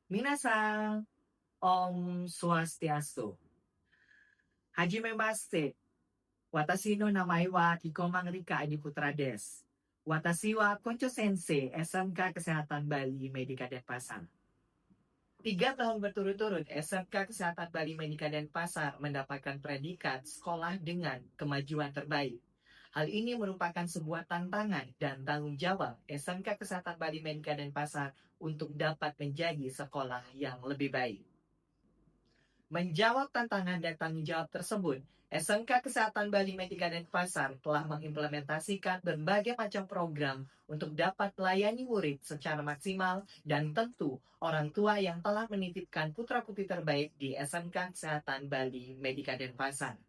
Minasan, Om Swastiastu. Hajime Maste, Watashi no namae wa Kikomang Rika Adi Putra des. Watashi wa Koncho Sensei, SMK Kesehatan Bali Medika Denpasar. 3 tahun berturut-turut, SMK Kesehatan Bali Medika Denpasar mendapatkan predikat sekolah dengan kemajuan terbaik. Hal ini merupakan sebuah tantangan dan tanggung jawab SMK Kesehatan Bali Medika Denpasar untuk dapat menjadi sekolah yang lebih baik. Menjawab tantangan dan tanggung jawab tersebut, SMK Kesehatan Bali Medika Denpasar telah mengimplementasikan berbagai macam program untuk dapat melayani murid secara maksimal dan tentu orang tua yang telah menitipkan putra-putri terbaik di SMK Kesehatan Bali Medika Denpasar.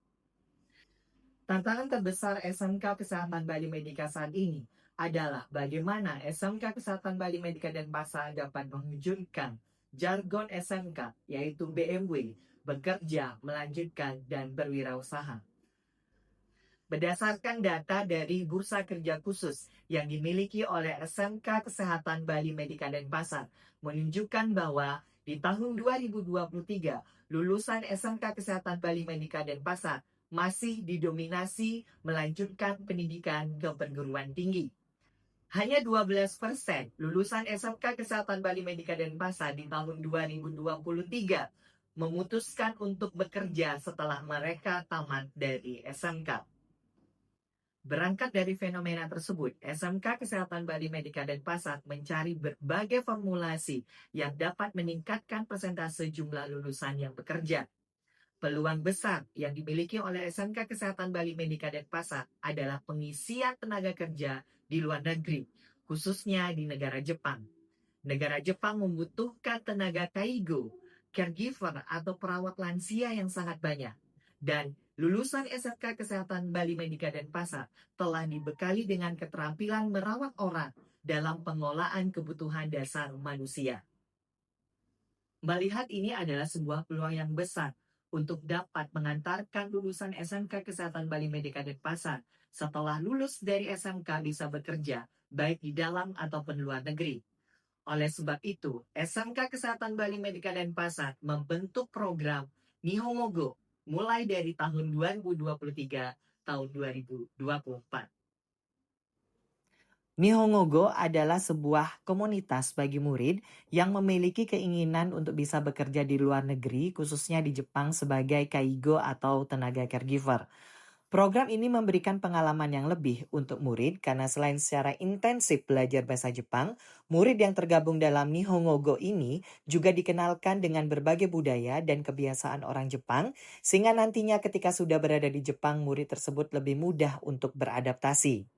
Tantangan terbesar SMK Kesehatan Bali Medika saat ini adalah bagaimana SMK Kesehatan Bali Medika Denpasar dapat mewujudkan jargon SMK, yaitu BMW, bekerja, melanjutkan, dan berwirausaha. Berdasarkan data dari Bursa Kerja Khusus yang dimiliki oleh SMK Kesehatan Bali Medika Denpasar, menunjukkan bahwa di tahun 2023, lulusan SMK Kesehatan Bali Medika Denpasar masih didominasi melanjutkan pendidikan ke perguruan tinggi. Hanya 12% lulusan SMK Kesehatan Bali Medika Denpasar di tahun 2023 memutuskan untuk bekerja setelah mereka tamat dari SMK. Berangkat dari fenomena tersebut, SMK Kesehatan Bali Medika Denpasar mencari berbagai formulasi yang dapat meningkatkan persentase jumlah lulusan yang bekerja. Peluang besar yang dimiliki oleh SMK Kesehatan Bali Medika Denpasar adalah pengisian tenaga kerja di luar negeri, khususnya di negara Jepang. Negara Jepang membutuhkan tenaga kaigo, caregiver atau perawat lansia yang sangat banyak. Dan lulusan SMK Kesehatan Bali Medika Denpasar telah dibekali dengan keterampilan merawat orang dalam pengolahan kebutuhan dasar manusia. Melihat ini adalah sebuah peluang yang besar untuk dapat mengantarkan lulusan SMK Kesehatan Bali Medika Denpasar setelah lulus dari SMK bisa bekerja baik di dalam ataupun luar negeri. Oleh sebab itu, SMK Kesehatan Bali Medika Denpasar membentuk program Nihongo mulai dari tahun 2023 tahun 2024. Nihongo adalah sebuah komunitas bagi murid yang memiliki keinginan untuk bisa bekerja di luar negeri, khususnya di Jepang sebagai kaigo atau tenaga caregiver. Program ini memberikan pengalaman yang lebih untuk murid karena selain secara intensif belajar bahasa Jepang, murid yang tergabung dalam Nihongo ini juga dikenalkan dengan berbagai budaya dan kebiasaan orang Jepang, sehingga nantinya ketika sudah berada di Jepang, murid tersebut lebih mudah untuk beradaptasi.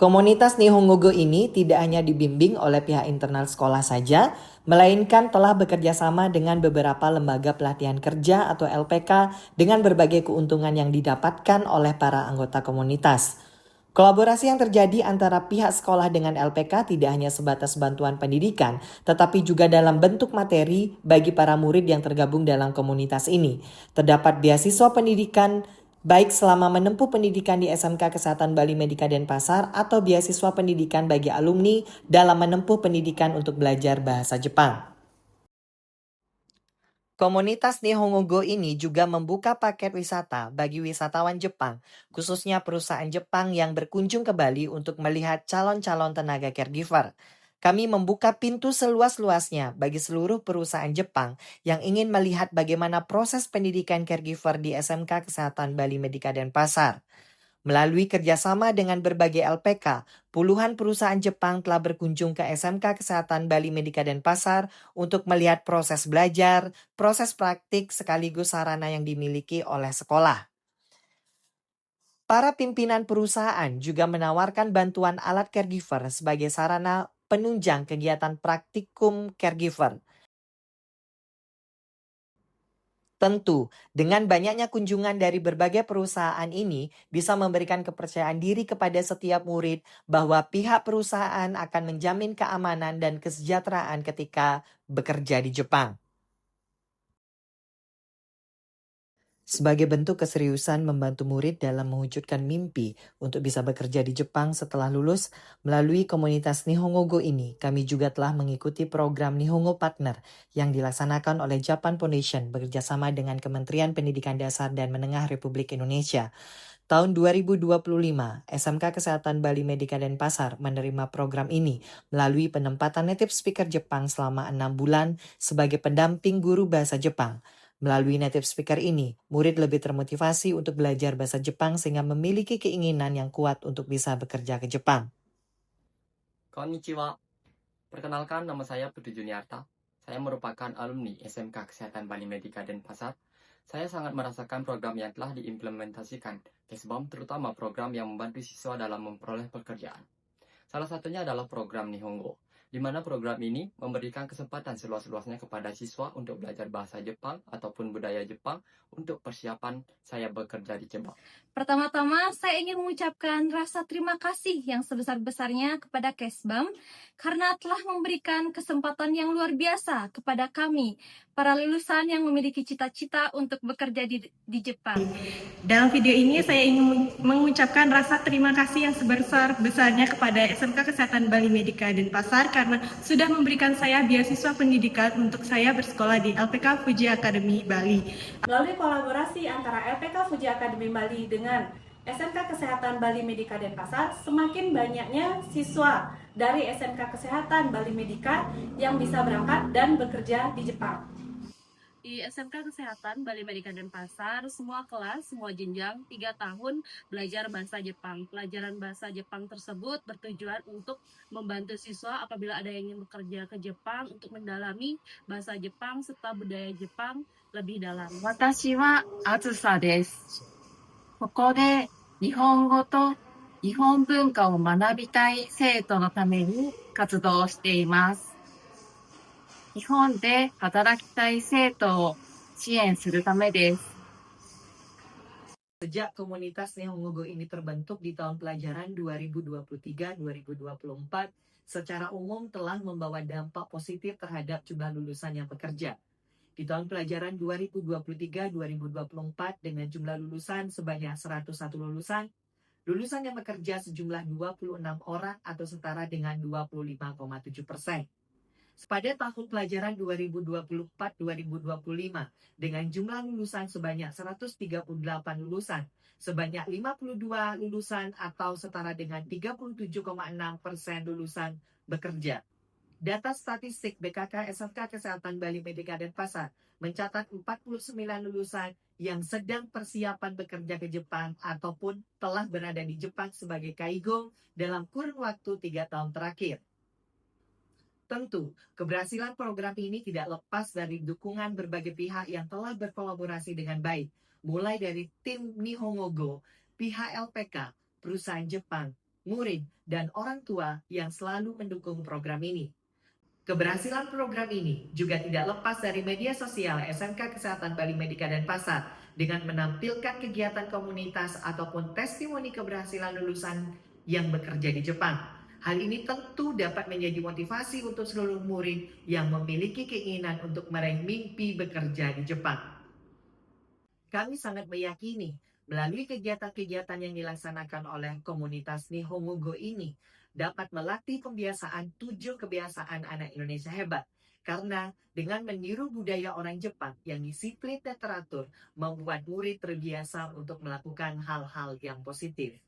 Komunitas Nihongo ini tidak hanya dibimbing oleh pihak internal sekolah saja, melainkan telah bekerja sama dengan beberapa lembaga pelatihan kerja atau LPK dengan berbagai keuntungan yang didapatkan oleh para anggota komunitas. Kolaborasi yang terjadi antara pihak sekolah dengan LPK tidak hanya sebatas bantuan pendidikan, tetapi juga dalam bentuk materi bagi para murid yang tergabung dalam komunitas ini. Terdapat beasiswa pendidikan baik selama menempuh pendidikan di SMK Kesehatan Bali Medika Denpasar atau beasiswa pendidikan bagi alumni dalam menempuh pendidikan untuk belajar bahasa Jepang. Komunitas Nihongo ini juga membuka paket wisata bagi wisatawan Jepang, khususnya perusahaan Jepang yang berkunjung ke Bali untuk melihat calon-calon tenaga caregiver. Kami membuka pintu seluas-luasnya bagi seluruh perusahaan Jepang yang ingin melihat bagaimana proses pendidikan caregiver di SMK Kesehatan Bali Medika Denpasar. Melalui kerjasama dengan berbagai LPK, puluhan perusahaan Jepang telah berkunjung ke SMK Kesehatan Bali Medika Denpasar untuk melihat proses belajar, proses praktik sekaligus sarana yang dimiliki oleh sekolah. Para pimpinan perusahaan juga menawarkan bantuan alat caregiver sebagai sarana penunjang kegiatan praktikum caregiver. Tentu, dengan banyaknya kunjungan dari berbagai perusahaan ini bisa memberikan kepercayaan diri kepada setiap murid bahwa pihak perusahaan akan menjamin keamanan dan kesejahteraan ketika bekerja di Jepang. Sebagai bentuk keseriusan membantu murid dalam mewujudkan mimpi untuk bisa bekerja di Jepang setelah lulus, melalui komunitas Nihongo Go ini, kami juga telah mengikuti program Nihongo Partner yang dilaksanakan oleh Japan Foundation bekerjasama dengan Kementerian Pendidikan Dasar dan Menengah Republik Indonesia. Tahun 2025, SMK Kesehatan Bali Medika Denpasar menerima program ini melalui penempatan native speaker Jepang selama 6 bulan sebagai pendamping guru bahasa Jepang. Melalui native speaker ini, murid lebih termotivasi untuk belajar bahasa Jepang sehingga memiliki keinginan yang kuat untuk bisa bekerja ke Jepang. Konnichiwa. Perkenalkan, nama saya Putu Juniarta. Saya merupakan alumni SMK Kesehatan Bali Medika Denpasar. Saya sangat merasakan program yang telah diimplementasikan Kesbam, terutama program yang membantu siswa dalam memperoleh pekerjaan. Salah satunya adalah program Nihongo, di mana program ini memberikan kesempatan seluas-luasnya kepada siswa untuk belajar bahasa Jepang ataupun budaya Jepang untuk persiapan saya bekerja di Jepang. Pertama-tama, saya ingin mengucapkan rasa terima kasih yang sebesar-besarnya kepada Kesbam karena telah memberikan kesempatan yang luar biasa kepada kami, para lulusan yang memiliki cita-cita untuk bekerja di Jepang. Dalam video ini saya ingin mengucapkan rasa terima kasih yang sebesar-besarnya kepada SMK Kesehatan Bali Medika Denpasar karena sudah memberikan saya beasiswa pendidikan untuk saya bersekolah di LPK Fuji Academy Bali. Melalui kolaborasi antara LPK Fuji Academy Bali dengan SMK Kesehatan Bali Medika Denpasar, semakin banyaknya siswa dari SMK Kesehatan Bali Medika yang bisa berangkat dan bekerja di Jepang. Di SMK Kesehatan Bali Medika Denpasar, semua kelas, semua jenjang 3 tahun belajar bahasa Jepang. Pelajaran bahasa Jepang tersebut bertujuan untuk membantu siswa apabila ada yang ingin bekerja ke Jepang untuk mendalami bahasa Jepang serta budaya Jepang lebih dalam. 私はあずさです。ここで日本語と日本文化を学びたい生徒のために活動をしています。日本で働きたい生徒を支援するためです。 Sejak komunitas Nihongo Go ini terbentuk di tahun pelajaran 2023-2024, secara umum telah membawa dampak positif terhadap jumlah lulusan yang bekerja. Di tahun pelajaran 2023-2024 dengan jumlah lulusan sebanyak 101 lulusan yang bekerja sejumlah 26 orang atau setara dengan 25,7%. Pada tahun pelajaran 2024-2025 dengan jumlah lulusan sebanyak 138 lulusan, sebanyak 52 lulusan atau setara dengan 37,6% lulusan bekerja. Data statistik BKK SMK Kesehatan Bali Medika Denpasar mencatat 49 lulusan yang sedang persiapan bekerja ke Jepang ataupun telah berada di Jepang sebagai kaigo dalam kurun waktu 3 tahun terakhir. Tentu, keberhasilan program ini tidak lepas dari dukungan berbagai pihak yang telah berkolaborasi dengan baik, mulai dari tim Nihongo Go, pihak LPK, perusahaan Jepang, murid, dan orang tua yang selalu mendukung program ini. Keberhasilan program ini juga tidak lepas dari media sosial SMK Kesehatan Bali Medika Denpasar dengan menampilkan kegiatan komunitas ataupun testimoni keberhasilan lulusan yang bekerja di Jepang. Hal ini tentu dapat menjadi motivasi untuk seluruh murid yang memiliki keinginan untuk meraih mimpi bekerja di Jepang. Kami sangat meyakini melalui kegiatan-kegiatan yang dilaksanakan oleh komunitas Nihongo Go ini dapat melatih pembiasaan 7 kebiasaan anak Indonesia hebat. Karena dengan meniru budaya orang Jepang yang disiplin dan teratur, membuat murid terbiasa untuk melakukan hal-hal yang positif.